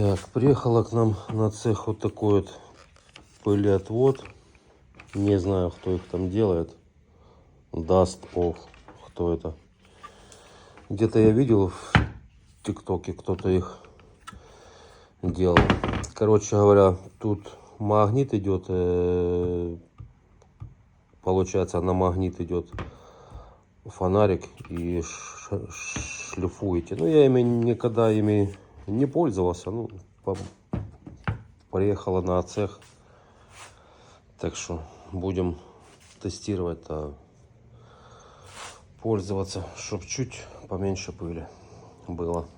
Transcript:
Так, приехала к нам на цех вот такой вот пылеотвод. Не знаю, кто их там делает. Dust Off. Кто это? Где-то я видел в ТикТоке, кто-то их делал. Короче говоря, тут магнит идет. Получается, на магнит идет фонарик и шлифуете. Ну, я ими никогда не пользовался. Ну, приехала на цех. Так что будем тестировать, пользоваться, чтобы чуть поменьше пыли было.